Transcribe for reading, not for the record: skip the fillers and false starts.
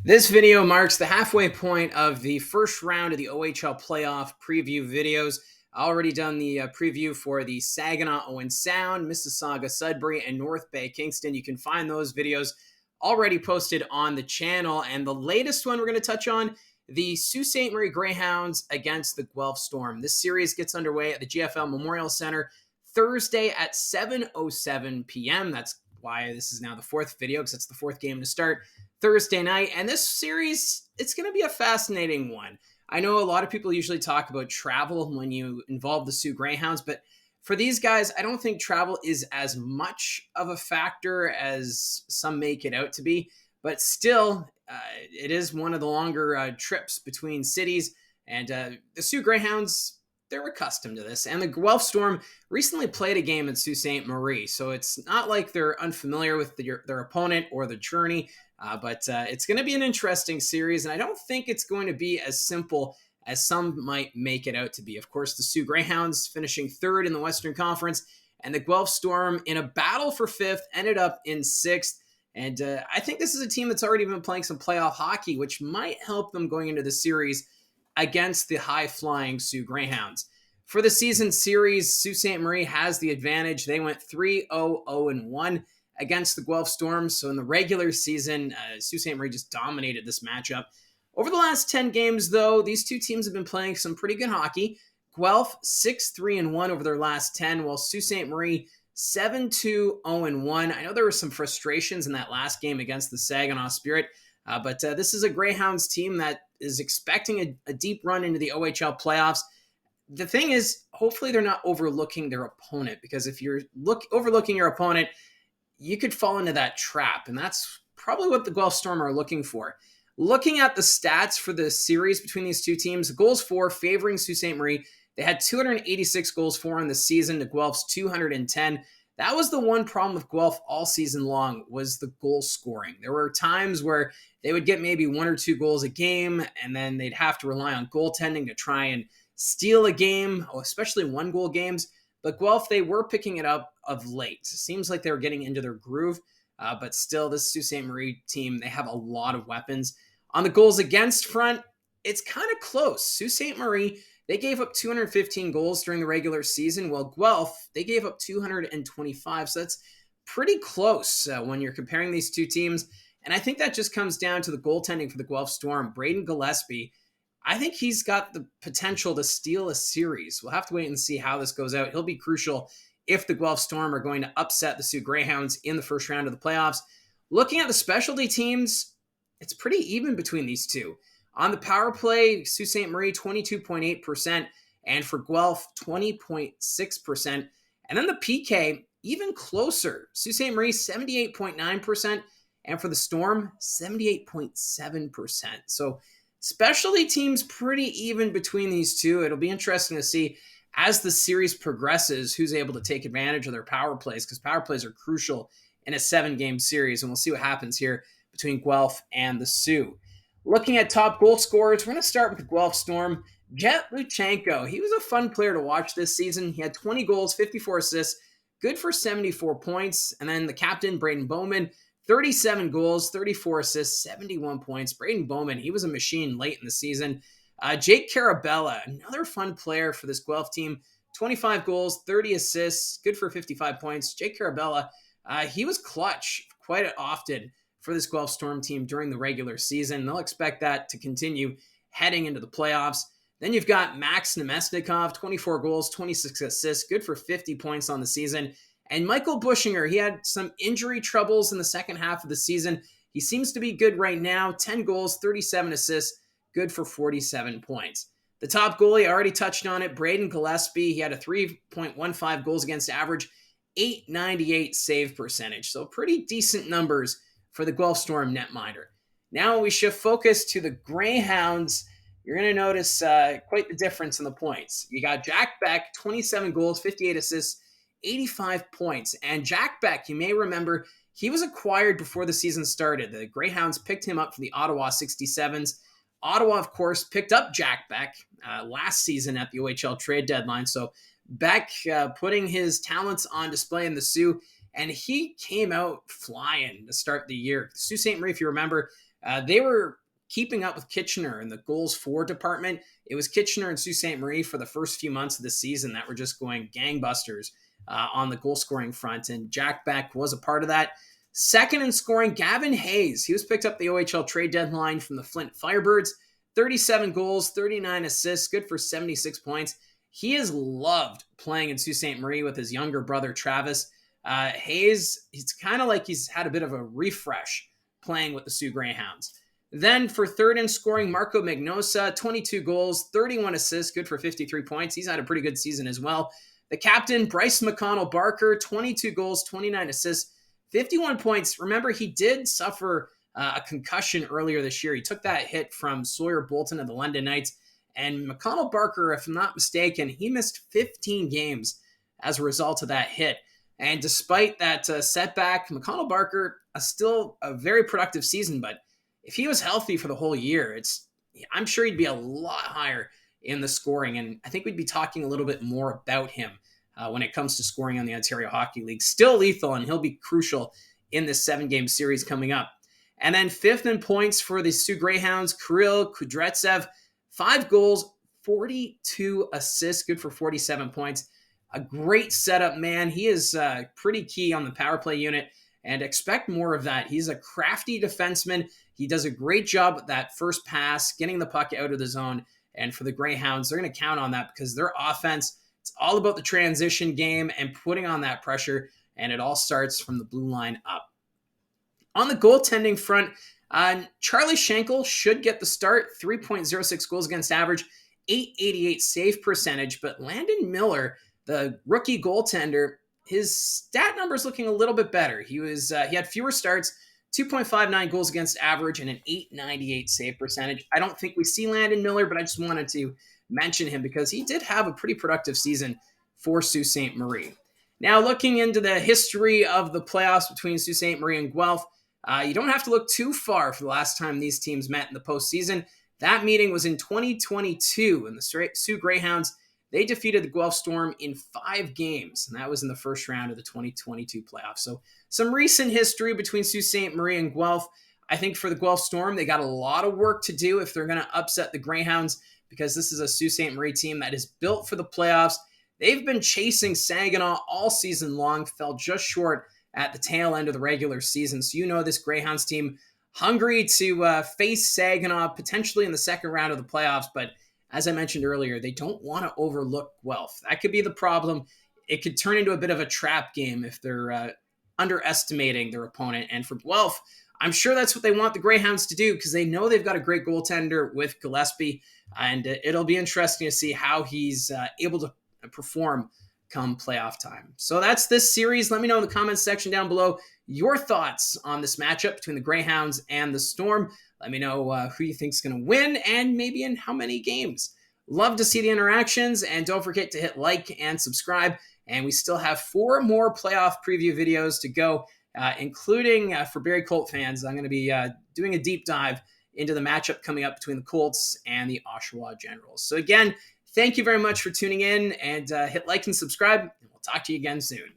This video marks the halfway point of the first round of the OHL playoff preview videos. I already done the preview for the Saginaw Owen Sound, Mississauga Sudbury, and North Bay Kingston. You can find those videos already posted on the channel. And the latest one we're going to touch on, the Sault Ste. Marie Greyhounds against the Guelph Storm. This series gets underway at the GFL Memorial Center Thursday at 7:07 p.m. That's why this is now the fourth video, because it's the fourth game to start Thursday night. And this series, it's going to be a fascinating one. I know a lot of people usually talk about travel when you involve the Soo Greyhounds, but for these guys, I don't think travel is as much of a factor as some make it out to be. But still, it is one of the longer trips between cities. And the Soo Greyhounds, they're accustomed to this. And the Guelph Storm recently played a game at Sault Ste. Marie, so it's not like they're unfamiliar with their opponent or the journey. But it's going to be an interesting series, and I don't think it's going to be as simple as some might make it out to be. Of course, the Soo Greyhounds finishing third in the Western Conference, and the Guelph Storm, in a battle for fifth, ended up in sixth. And I think this is a team that's already been playing some playoff hockey, which might help them going into the series against the high-flying Soo Greyhounds. For the season series, Sault Ste. Marie has the advantage. They went 3-0-0-1 against the Guelph Storm. So in the regular season, Sault Ste. Marie just dominated this matchup. Over the last 10 games, though, these two teams have been playing some pretty good hockey. Guelph 6-3-1 over their last 10, while Sault Ste. Marie 7-2-0-1. I know there were some frustrations in that last game against the Saginaw Spirit, but this is a Greyhounds team that is expecting a deep run into the OHL playoffs. The thing is, hopefully they're not overlooking their opponent, because if you're overlooking your opponent, you could fall into that trap, and that's probably what the Guelph Storm are looking for. Looking at the stats for the series between these two teams, goals for favoring Sault Ste. Marie, they had 286 goals for in the season to Guelph's 210. That was the one problem with Guelph all season long, was the goal scoring. There were times where they would get maybe one or two goals a game, and then they'd have to rely on goaltending to try and steal a game, especially one-goal games. But Guelph, they were picking it up of late. It seems like they were getting into their groove, but still, this Sault Ste. Marie team, they have a lot of weapons. On the goals against front, it's kind of close. Sault Ste. Marie, they gave up 215 goals during the regular season, while Guelph, they gave up 225. So that's pretty close when you're comparing these two teams. And I think that just comes down to the goaltending for the Guelph Storm. Braden Gillespie, I think he's got the potential to steal a series. We'll have to wait and see how this goes out. He'll be crucial if the Guelph Storm are going to upset the Soo Greyhounds in the first round of the playoffs. Looking at the specialty teams, it's pretty even between these two. On the power play, Sault Ste. Marie 22.8%, and for Guelph 20.6%. And then the PK, even closer. Sault Ste. Marie 78.9%, and for the Storm 78.7%. So specialty teams pretty even between these two. It'll be interesting to see as the series progresses who's able to take advantage of their power plays, because power plays are crucial in a 7-game series, and we'll see what happens here between Guelph and the Soo. Looking at top goal scorers, we're going to start with the Guelph Storm. Jet Luchenko, he was a fun player to watch this season. He had 20 goals, 54 assists, good for 74 points. And then the captain, Braden Bowman, 37 goals, 34 assists, 71 points. Braden Bowman, he was a machine late in the season. Jake Carabella, another fun player for this Guelph team. 25 goals, 30 assists, good for 55 points. Jake Carabella, he was clutch quite often for this Guelph Storm team during the regular season. They'll expect that to continue heading into the playoffs. Then you've got Max Nemesnikov, 24 goals, 26 assists, good for 50 points on the season. And Michael Bushinger, he had some injury troubles in the second half of the season. He seems to be good right now. 10 goals, 37 assists, good for 47 points. The top goalie, I already touched on it, Braden Gillespie. He had a 3.15 goals against average, 898 save percentage. So pretty decent numbers for the Guelph Storm netminder. Now we shift focus to the Greyhounds. You're going to notice quite the difference in the points. You got Jack Beck, 27 goals, 58 assists, 85 points. And Jack Beck, you may remember, he was acquired before the season started. The Greyhounds picked him up from the Ottawa 67s. Ottawa, of course, picked up Jack Beck last season at the OHL trade deadline. So Beck putting his talents on display in the Soo, and he came out flying to start the year. Sault Ste. Marie, if you remember, They were keeping up with Kitchener in the goals for department. It was Kitchener and Sault Ste. Marie for the first few months of the season that were just going gangbusters on the goal scoring front, and Jack Beck was a part of that. Second in scoring, Gavin Hayes. He was picked up the OHL trade deadline from the Flint Firebirds. 37 goals, 39 assists, good for 76 points. He is loved playing in Sault Ste. Marie with his younger brother, Travis. Hayes, it's kind of like he's had a bit of a refresh playing with the Soo Greyhounds. Then for third in scoring, Marco Magnosa, 22 goals, 31 assists, good for 53 points. He's had a pretty good season as well. The captain, Bryce McConnell Barker, 22 goals, 29 assists, 51 points. Remember, he did suffer a concussion earlier this year. He took that hit from Sawyer Bolton of the London Knights. And McConnell Barker, if I'm not mistaken, he missed 15 games as a result of that hit. And despite that setback, McConnell Barker still a very productive season, but if he was healthy for the whole year, I'm sure he'd be a lot higher in the scoring, and I think we'd be talking a little bit more about him when it comes to scoring on the Ontario Hockey League. Still lethal, and he'll be crucial in this 7-game series coming up. And then fifth in points for the Soo Greyhounds, Kirill Kudretsev, 5 goals, 42 assists, good for 47 points. A great setup, man. He is pretty key on the power play unit, and expect more of that. He's a crafty defenseman. He does a great job with that first pass, getting the puck out of the zone. And for the Greyhounds, they're going to count on that because their offense, it's all about the transition game and putting on that pressure, and it all starts from the blue line up. On the goaltending front, Charlie Schenkel should get the start, 3.06 goals against average, 888 save percentage, but Landon Miller, the rookie goaltender, his stat numbers looking a little bit better. He had fewer starts, 2.59 goals against average, and an 898 save percentage. I don't think we see Landon Miller, but I just wanted to mention him because he did have a pretty productive season for Sault Ste. Marie. Now, looking into the history of the playoffs between Sault Ste. Marie and Guelph, you don't have to look too far for the last time these teams met in the postseason. That meeting was in 2022, and the Soo Greyhounds, they defeated the Guelph Storm in 5 games, and that was in the first round of the 2022 playoffs. So some recent history between Sault Ste. Marie and Guelph. I think for the Guelph Storm, they got a lot of work to do if they're going to upset the Greyhounds, because this is a Sault Ste. Marie team that is built for the playoffs. They've been chasing Saginaw all season long, fell just short at the tail end of the regular season. So you know this Greyhounds team hungry to face Saginaw potentially in the second round of the playoffs, but as I mentioned earlier, they don't want to overlook Guelph. That could be the problem. It could turn into a bit of a trap game if they're underestimating their opponent. And for Guelph, I'm sure that's what they want the Greyhounds to do because they know they've got a great goaltender with Gillespie, and it'll be interesting to see how he's able to perform come playoff time. So that's this series. Let me know in the comments section down below your thoughts on this matchup between the Greyhounds and the Storm. Let me know who you think is going to win and maybe in how many games. Love to see the interactions, and don't forget to hit like and subscribe. And we still have 4 more playoff preview videos to go, including for Barrie Colt fans. I'm going to be doing a deep dive into the matchup coming up between the Colts and the Oshawa Generals. So again, thank you very much for tuning in, and hit like and subscribe, and we'll talk to you again soon.